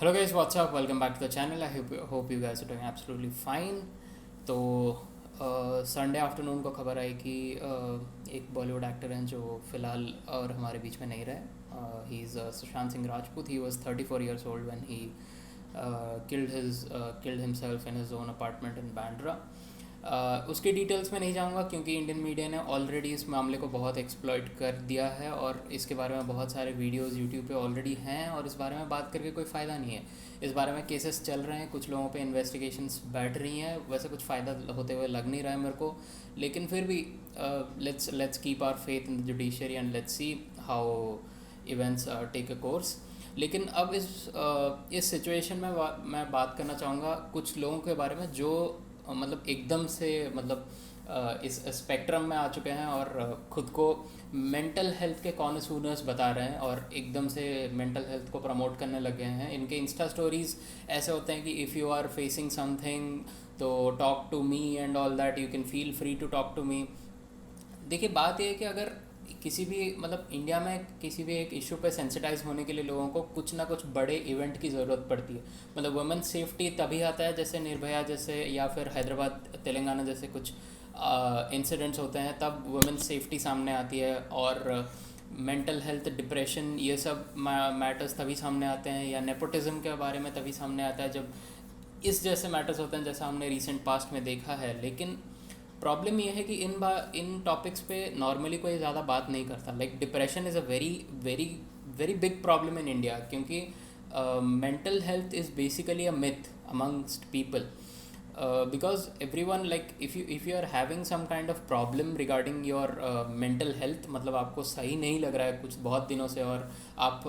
Hello guys, what's up? Welcome back to the channel. I hope you guys are doing absolutely fine. तो Sunday afternoon को खबर आई कि एक Bollywood actor हैं जो फ़िलहाल और हमारे बीच में नहीं रहे. He is Sushant Singh Rajput. He was 34 years old when he killed himself in his own apartment in Bandra. उसके डिटेल्स में नहीं जाऊंगा क्योंकि इंडियन मीडिया ने ऑलरेडी इस मामले को बहुत एक्सप्लॉइट कर दिया है और इसके बारे में बहुत सारे वीडियोस यूट्यूब पे ऑलरेडी हैं और इस बारे में बात करके कोई फ़ायदा नहीं है. इस बारे में केसेस चल रहे हैं, कुछ लोगों पे इन्वेस्टिगेशंस बैठ रही हैं, वैसे कुछ फ़ायदा होते हुए लग नहीं रहा है मेरे को, लेकिन फिर भी let's keep our faith in the judiciary and let's see how events take a course. लेकिन अब इस सिचुएशन में मैं बात करना चाहूँगा कुछ लोगों के बारे में जो मतलब एकदम से इस स्पेक्ट्रम में आ चुके हैं और ख़ुद को मेंटल हेल्थ के कॉन्सूनर्स बता रहे हैं और एकदम से मेंटल हेल्थ को प्रमोट करने लग गए हैं. इनके इंस्टा स्टोरीज़ ऐसे होते हैं कि if you are facing something तो talk to me and all that, you can feel free to talk to me. देखिए, बात यह है कि अगर किसी भी इंडिया में किसी भी एक इशू पे सेंसिटाइज होने के लिए लोगों को कुछ ना कुछ बड़े इवेंट की ज़रूरत पड़ती है. वुमेन सेफ्टी तभी आता है जैसे निर्भया जैसे या फिर हैदराबाद तेलंगाना जैसे कुछ इंसिडेंट्स होते हैं, तब वुमेन सेफ्टी सामने आती है. और मेंटल हेल्थ, डिप्रेशन, ये सब मैटर्स तभी सामने आते हैं, या नेपोटिज्म के बारे में तभी सामने आता है जब इस जैसे मैटर्स होते हैं जैसा हमने रिसेंट पास्ट में देखा है. लेकिन प्रॉब्लम यह है कि इन टॉपिक्स पे नॉर्मली कोई ज़्यादा बात नहीं करता. Depression is a very very very big problem in India क्योंकि mental health is basically a myth amongst people. Because everyone, if you are having some kind of problem regarding your mental health, आपको सही नहीं लग रहा है कुछ बहुत दिनों से और आप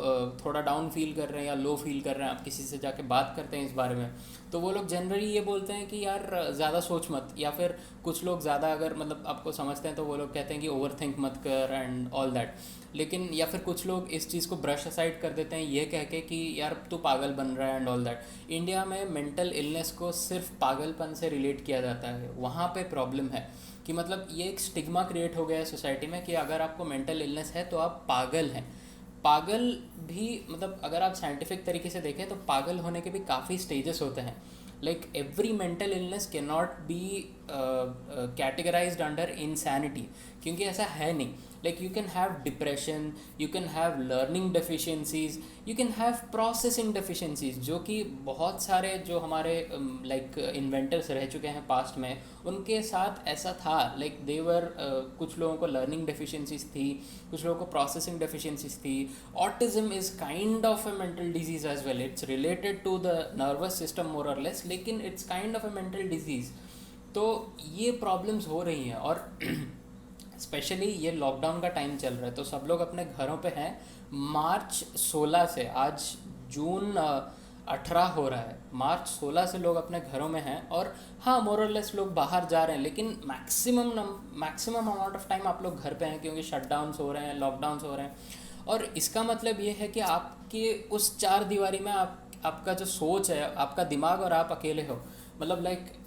थोड़ा डाउन फील कर रहे हैं या लो फील कर रहे हैं, आप किसी से जाके बात करते हैं इस बारे में, तो वो लोग जनरली ये बोलते हैं कि यार ज़्यादा सोच मत, या फिर कुछ लोग ज़्यादा अगर आपको समझते हैं तो वो लोग कहते हैं कि ओवर थिंक मत कर एंड ऑल दैट. लेकिन या फिर कुछ लोग इस चीज़ को ब्रश असाइड कर देते हैं ये कह के कि यार तू पागल बन रहा है एंड ऑल दैट. इंडिया में मेंटल इलनेस को सिर्फ पागलपन से रिलेट किया जाता है. वहाँ पे प्रॉब्लम है कि ये एक स्टिग्मा क्रिएट हो गया है सोसाइटी में कि अगर आपको मेंटल इलनेस है तो आप पागल हैं. पागल भी अगर आप साइंटिफिक तरीके से देखें तो पागल होने के भी काफ़ी स्टेजेस होते हैं. Every mental illness can not be categorised under insanity, क्योंकि ऐसा है नहीं. You can have depression, you can have learning deficiencies, you can have processing deficiencies, जो कि बहुत सारे जो हमारे इन्वेंटर्स रह चुके हैं पास्ट में उनके साथ ऐसा था. देवर कुछ लोगों को लर्निंग डेफिशिएंसीज थी, कुछ लोगों को प्रोसेसिंग डेफिशिएंसीज थी. Autism is kind of a mental disease as well. It's related to the nervous system more or less, लेकिन it's kind of a mental disease. तो ये प्रॉब्लम्स हो रही हैं और स्पेशली ये लॉकडाउन का टाइम चल रहा है तो सब लोग अपने घरों पे हैं. मार्च 16 से, आज जून 18 हो रहा है, मार्च 16 से लोग अपने घरों में हैं. और हाँ, मोर और लेस लोग बाहर जा रहे हैं, लेकिन मैक्सिमम अमाउंट ऑफ टाइम आप लोग घर पे हैं क्योंकि शटडाउन्स हो रहे हैं, लॉकडाउन्स हो रहे हैं. और इसका मतलब ये है कि आपके उस चार दीवारी में आपका जो सोच है, आपका दिमाग और आप अकेले हो.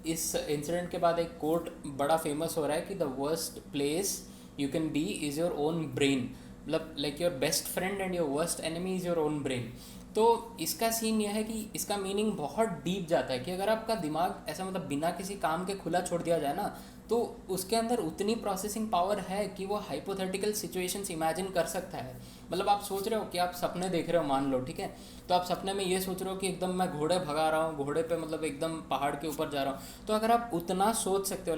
इस इंसिडेंट के बाद एक कोट बड़ा फेमस हो रहा है कि the worst place you can be is your own brain. Your best friend and your worst enemy is your own brain. तो इसका सीन यह है कि इसका मीनिंग बहुत डीप जाता है कि अगर आपका दिमाग ऐसा बिना किसी काम के खुला छोड़ दिया जाए ना, तो उसके अंदर उतनी प्रोसेसिंग पावर है कि वो हाइपोथेटिकल सिचुएशंस इमेजिन कर सकता है. आप सोच रहे हो कि आप सपने देख रहे हो, मान लो, ठीक है, तो आप सपने में ये सोच रहे हो कि एकदम मैं घोड़े भगा रहा हूँ, घोड़े पे एकदम पहाड़ के ऊपर जा रहा हूँ. तो अगर आप उतना सोच सकते हो,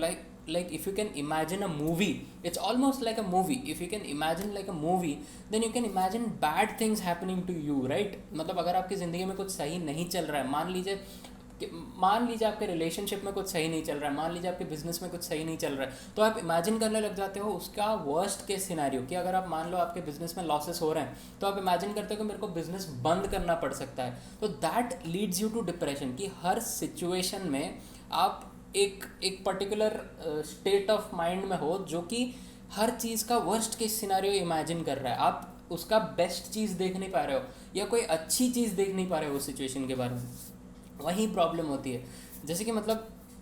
if you can imagine a movie, it's almost like a movie. If you can imagine like a movie, then you can imagine bad things happening to you, right? अगर आपकी ज़िंदगी में कुछ सही नहीं चल रहा है, मान लीजिए आपके रिलेशनशिप में कुछ सही नहीं चल रहा है, मान लीजिए आपके बिजनेस में कुछ सही नहीं चल रहा है, तो आप इमेजिन करने लग जाते हो उसका वर्स्ट केस सिनेरियो कि अगर आप मान लो आपके बिजनेस में लॉसेस हो रहे हैं तो आप इमेजिन करते हो कि मेरे को बिजनेस बंद करना पड़ सकता है. तो that leads you to depression कि हर सिचुएशन में आप एक पर्टिकुलर स्टेट ऑफ माइंड में हो जो कि हर चीज़ का वर्स्ट केस सिनेरियो इमेजिन कर रहा है. आप उसका बेस्ट चीज़ देख नहीं पा रहे हो या कोई अच्छी चीज़ देख नहीं पा रहे हो उस सिचुएशन के बारे में. वही प्रॉब्लम होती है. जैसे कि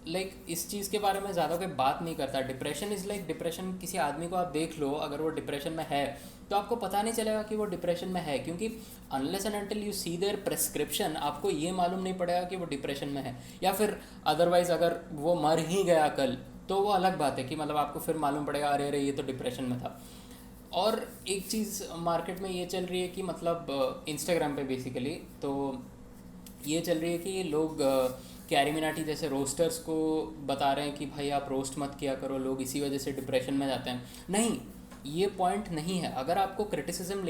लाइक इस चीज़ के बारे में ज़्यादा कोई बात नहीं करता। डिप्रेशन इज़ लाइक, डिप्रेशन किसी आदमी को आप देख लो, अगर वो डिप्रेशन में है तो आपको पता नहीं चलेगा कि वो डिप्रेशन में है, क्योंकि unless and until you see their prescription आपको ये मालूम नहीं पड़ेगा कि वो डिप्रेशन में है। या फिर अदरवाइज़ अगर वो मर ही गया कल तो वो अलग बात है कि मतलब आपको फिर मालूम पड़ेगा अरे अरे ये तो डिप्रेशन में था। और एक चीज़ मार्केट में ये चल रही है कि मतलब इंस्टाग्राम पे बेसिकली तो ये चल रही है कि लोग कैरी मिनाटी जैसे रोस्टर्स को बता रहे हैं कि भाई आप रोस्ट मत किया करो, लोग इसी वजह से डिप्रेशन में जाते हैं। नहीं, ये पॉइंट नहीं है। अगर आपको क्रिटिसिज्म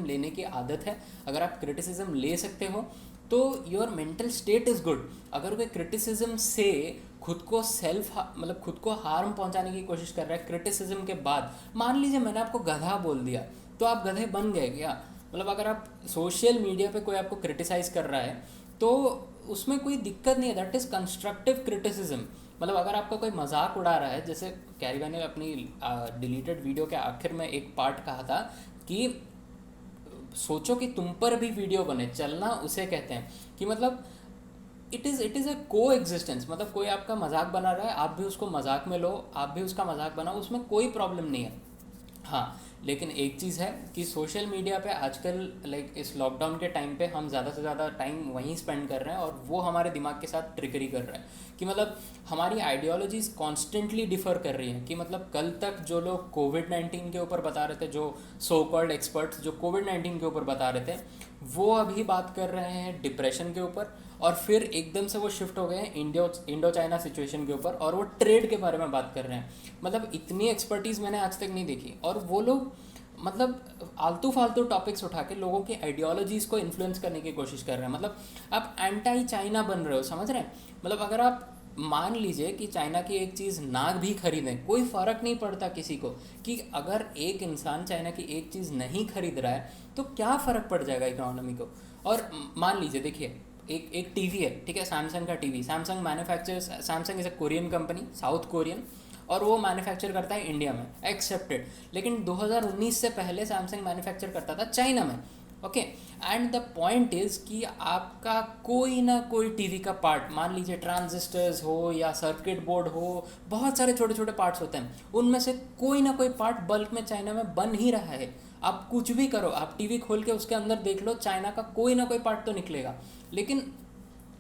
लेने की आदत है, अगर आप क्रिटिसिज्म ले सकते हो तो your mental state is good. अगर कोई क्रिटिसिज्म से खुद को मतलब खुद को हार्म पहुंचाने की कोशिश कर रहा है क्रिटिसिज्म के बाद, मान लीजिए मैंने आपको गधा बोल दिया तो आप गधे बन गए क्या? मतलब अगर आप सोशल मीडिया पे कोई आपको क्रिटिसाइज़ कर रहा है तो उसमें कोई दिक्कत नहीं है, दैट इज़ कंस्ट्रक्टिव क्रिटिसिज्म। मतलब अगर आपका कोई मजाक उड़ा रहा है, जैसे कैरी ने अपनी डिलीटेड वीडियो के आखिर में एक पार्ट कहा था कि सोचो कि तुम पर भी वीडियो बने, चलना उसे कहते हैं कि मतलब इट इज़ अ को एग्जिस्टेंस। मतलब कोई आपका मजाक बना रहा है, आप भी उसको मजाक में लो, आप भी उसका मजाक बनाओ, उसमें कोई प्रॉब्लम नहीं है। हाँ, लेकिन एक चीज़ है कि सोशल मीडिया पे आजकल लाइक इस लॉकडाउन के टाइम पे हम ज़्यादा से ज़्यादा टाइम वहीं स्पेंड कर रहे हैं और वो हमारे दिमाग के साथ ट्रिकरी कर रहे हैं कि मतलब हमारी आइडियोलॉजीज कॉन्स्टेंटली डिफ़र कर रही हैं। कि मतलब कल तक जो लोग कोविड-19 के ऊपर बता रहे थे, जो सो कॉल्ड एक्सपर्ट्स जो कोविड-19 के ऊपर बता रहे थे, वो अभी बात कर रहे हैं डिप्रेशन के ऊपर। और फिर एकदम से वो शिफ्ट हो गए हैं इंडो चाइना सिचुएशन के ऊपर और वो ट्रेड के बारे में बात कर रहे हैं। मतलब इतनी एक्सपर्टीज़ मैंने आज तक नहीं देखी। और वो लोग मतलब आलतू फालतू टॉपिक्स उठा के लोगों की आइडियोलॉजीज़ को इन्फ्लुएंस करने की कोशिश कर रहे हैं। मतलब आप एंटी चाइना बन रहे हो, समझ रहे हैं? मतलब अगर आप मान लीजिए कि चाइना की एक चीज़ ना भी खरीदें, कोई फ़र्क नहीं पड़ता किसी को, कि अगर एक इंसान चाइना की एक चीज़ नहीं खरीद रहा है तो क्या फ़र्क पड़ जाएगा इकोनॉमी को। और मान लीजिए देखिए, एक टीवी है, ठीक है, सैमसंग का TV, Samsung manufactures, Samsung is a Korean company, South Korean, और वो मैन्युफैक्चर करता है इंडिया में, एक्सेप्टेड। लेकिन 2019 से पहले सैमसंग मैन्युफैक्चर करता था चाइना में, okay. And the point is कि आपका कोई ना कोई टीवी का पार्ट, मान लीजिए ट्रांजिस्टर्स हो या सर्किट बोर्ड हो, बहुत सारे छोटे छोटे पार्ट्स होते हैं, उनमें से कोई ना कोई पार्ट बल्क में चाइना में बन ही रहा है। आप कुछ भी करो, आप टीवी खोल के उसके अंदर देख लो, चाइना का कोई ना कोई पार्ट तो निकलेगा। लेकिन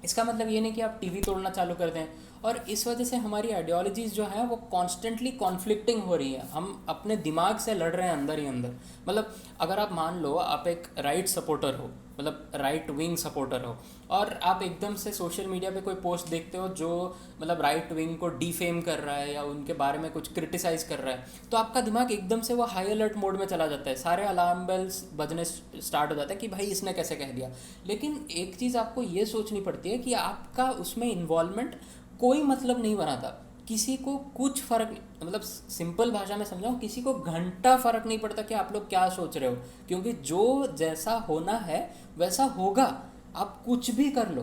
इसका मतलब ये नहीं कि आप टीवी तोड़ना चालू कर दें। और इस वजह से हमारी आइडियोलॉजीज़ जो हैं वो कॉन्स्टेंटली कॉन्फ्लिक्टिंग हो रही है, हम अपने दिमाग से लड़ रहे हैं अंदर ही अंदर। मतलब अगर आप मान लो आप एक राइट सपोर्टर हो, मतलब राइट विंग सपोर्टर हो, और आप एकदम से सोशल मीडिया पे कोई पोस्ट देखते हो जो मतलब राइट विंग को डिफेम कर रहा है या उनके बारे में कुछ क्रिटिसाइज़ कर रहा है, तो आपका दिमाग एकदम से वो हाई अलर्ट मोड में चला जाता है, सारे अलार्म बेल्स बजने स्टार्ट हो जाता है कि भाई इसने कैसे कह दिया। लेकिन एक चीज़ आपको ये सोचनी पड़ती है कि आपका उसमें इन्वॉल्वमेंट कोई मतलब नहीं बनाता, किसी को कुछ फ़र्क नहीं, मतलब सिंपल भाषा में समझाऊँ, किसी को घंटा फ़र्क नहीं पड़ता कि आप लोग क्या सोच रहे हो, क्योंकि जो जैसा होना है वैसा होगा, आप कुछ भी कर लो।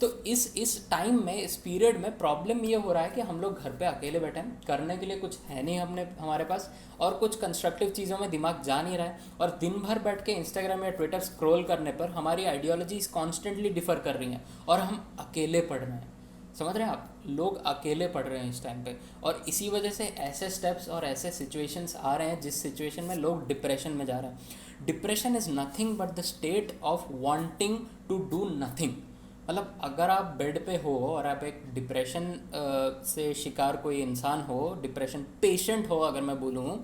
तो इस टाइम में, इस पीरियड में प्रॉब्लम ये हो रहा है कि हम लोग घर पे अकेले बैठे हैं, करने के लिए कुछ है नहीं हमारे पास, और कुछ कंस्ट्रक्टिव चीज़ों में दिमाग जा नहीं रहा है, और दिन भर बैठ के इंस्टाग्राम या ट्विटर स्क्रॉल करने पर हमारी आइडियोलॉजीज कॉन्स्टेंटली डिफ़र कर रही हैं और हम अकेले पढ़ रहे हैं। समझ रहे हैं आप? लोग अकेले पढ़ रहे हैं इस टाइम पे, और इसी वजह से ऐसे स्टेप्स और ऐसे सिचुएशंस आ रहे हैं जिस सिचुएशन में लोग डिप्रेशन में जा रहे हैं। Depression is nothing but the state of wanting to do nothing. मतलब अगर आप बेड पे हो और आप एक डिप्रेशन से शिकार कोई इंसान हो, डिप्रेशन पेशेंट हो अगर मैं बोलूँ,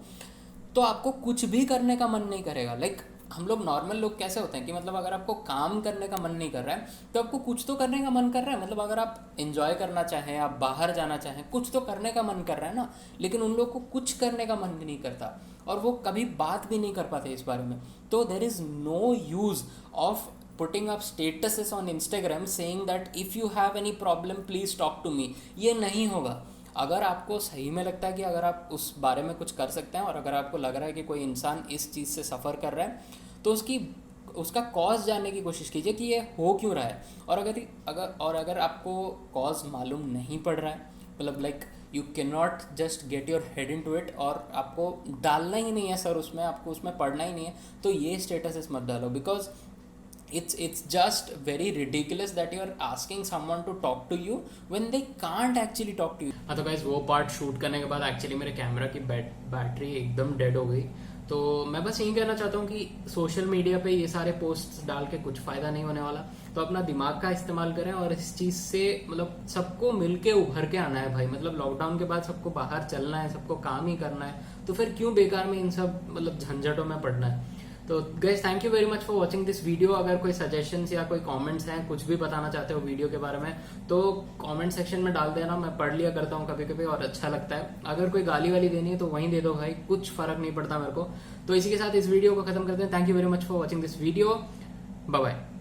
तो आपको कुछ भी करने का मन नहीं करेगा। लाइक हम लोग नॉर्मल लोग कैसे होते हैं कि मतलब अगर आपको काम करने का मन नहीं कर रहा है तो आपको कुछ तो करने का मन कर रहा है। मतलब अगर आप एंजॉय करना चाहें, आप बाहर जाना चाहें, कुछ तो करने का मन कर रहा है ना। लेकिन उन लोग को कुछ करने का मन नहीं करता और वो कभी बात भी नहीं कर पाते इस बारे में। तो there is no use of putting up statuses on Instagram saying that if you have any problem please talk to me. ये नहीं होगा। अगर आपको सही में लगता है कि अगर आप उस बारे में कुछ कर सकते हैं और अगर आपको लग रहा है कि कोई इंसान इस चीज़ से सफ़र कर रहा है तो उसका कॉज जानने की कोशिश कीजिए कि ये हो क्यों रहा है। और अगर आपको कॉज मालूम नहीं पड़ रहा है, मतलब like you can not just get your head into it और आपको डालना ही नहीं है सर उसमें, आपको उसमें पढ़ना ही नहीं है, तो ये स्टेटस मत डालो। Because it's just very ridiculous that you are asking someone to talk to you when they can't actually talk to you. हाँ तो गाइस वो पार्ट शूट करने के बाद एक्चुअली मेरे कैमरा की बैटरी एकदम डेड हो गई। तो मैं बस यही कहना चाहता हूँ कि सोशल मीडिया पे ये सारे पोस्ट्स डाल के कुछ फायदा नहीं होने वाला। तो अपना दिमाग का इस्तेमाल करें और इस चीज से मतलब सबको मिलके उभर के आना है भाई। मतलब लॉकडाउन के बाद सबको बाहर चलना है, सबको काम ही करना है, तो फिर क्यों बेकार में इन सब मतलब झंझटों में पड़ना है। तो guys thank you very much for watching this video. अगर कोई सजेशंस या कोई कमेंट्स हैं, कुछ भी बताना चाहते हो वीडियो के बारे में, तो कमेंट सेक्शन में डाल देना। मैं पढ़ लिया करता हूँ कभी कभी और अच्छा लगता है। अगर कोई गाली वाली देनी है तो वहीं दे दो भाई, कुछ फर्क नहीं पड़ता मेरे को। तो इसी के साथ इस वीडियो को खत्म करते हैं। Thank you very much for watching this video. Bye bye.